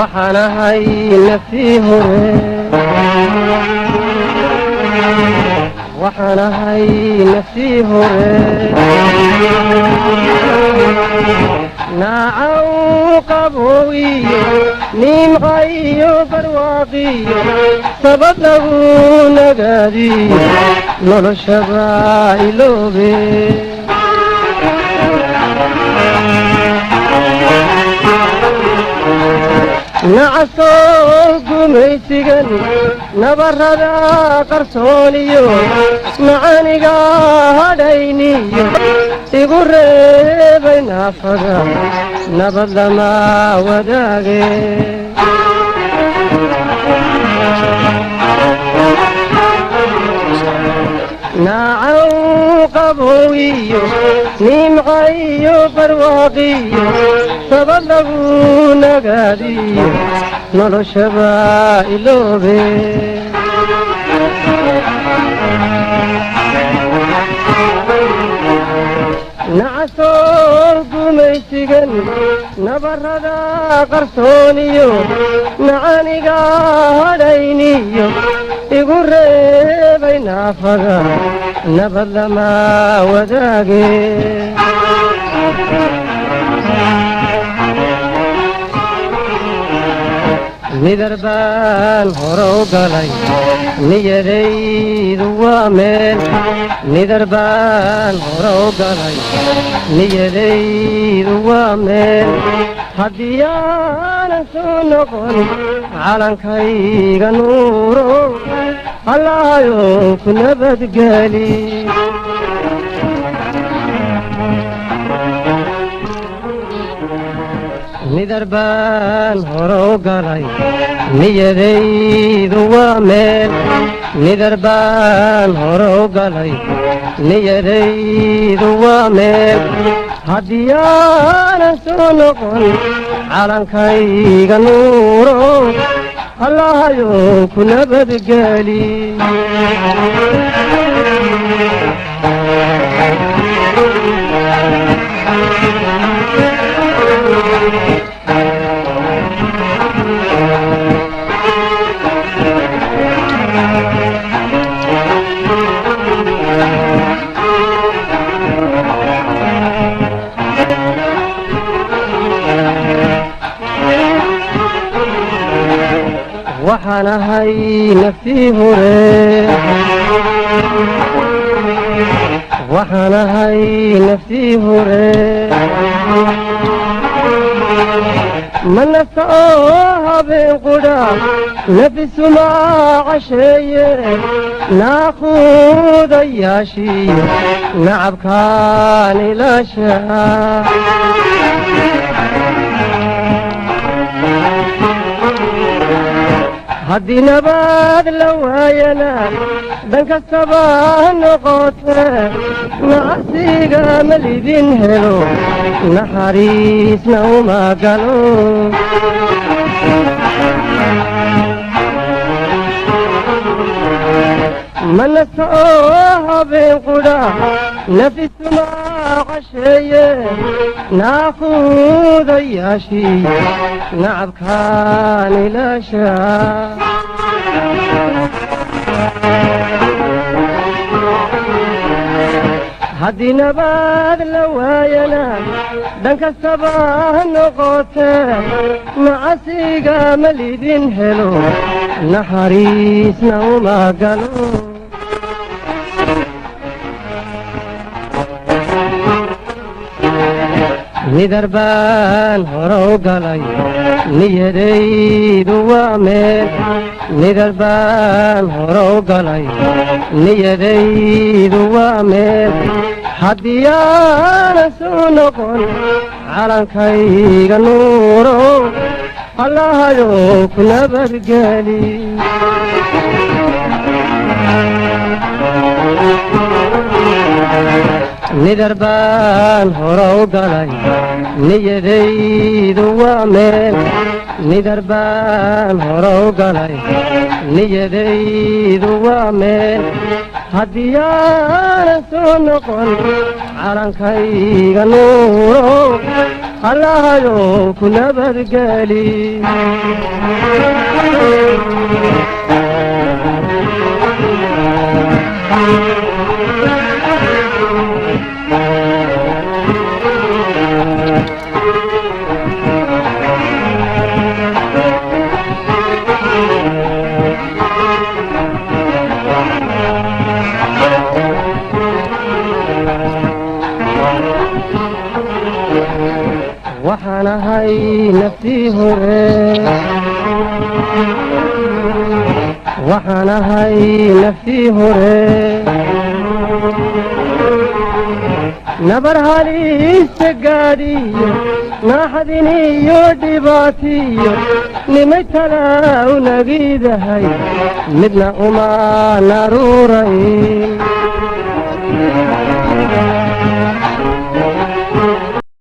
waxaanahay naftii hore waxaanahay naftii hore naacaw qaboowiyo nimcayo barwaaqiyo sabab lagu nagaadiyo noloshaba iloobe nacasoo gumaysigan nabarrada qarsooniyo macaniga hadhayniyo igu reebay naafada nabad lama wadaage naacaw qaboowiyo nimcayo barwaaqiyo sabab lagu nagaadiyo noloshaba iloobe nacasoo gumaysigan nabarrada qarsooniyo macaniga hadhayniyo igu reebay naafada nabad lama wadaage nidar baan hore u galay niyadaydu waa meel nidar baan hore u galay niyadaydu waa meel haddii aanan soo noqon calankayga nuuro allahayow ku nabadgeli nidar baan hore u galay niyadaydu waa meel nidar baan hore u galay niyadaydu waa meel haddii aanan soo noqon calankayga nuuro allahayow ku nabadgeli waxaanahay naftii hore waxaanahay naftii hore ma nafta oo habeen qudha nafisuma casheeye naaquudayaashiyo nacabkaan ilaasha haddii nabad la waayana dhan kastaba noqote nacasiga ma lidin helo naxariisna uma galo manasta oo habeen qudha nafisuma casheeye naaquudayaashii nacabkaan ilaasha haddii nabad la waayana dhan kastaba noqote nacasiga ma lidin helo naxariisna uma galo nidar baan hore u galay niyadaydu waa meel nidar baan hore u galay niyadaydu waa meel haddii aanan soo noqon calankayga nuuro allahayow ku nabadgeli nidar baan hore u galay niyadaydu waa meel nidar baan hore u galay niyadaydu waa meel haddii aanan soo noqon calankayga nuuro allahayow ku nabadgeli waxaan ahay naftii hore waxaan ahay naftii hore nabar haliisa gaadhiyo naaxadin iyo dhibaatiyo nimay talaa u nagidahay midna uma naruurayn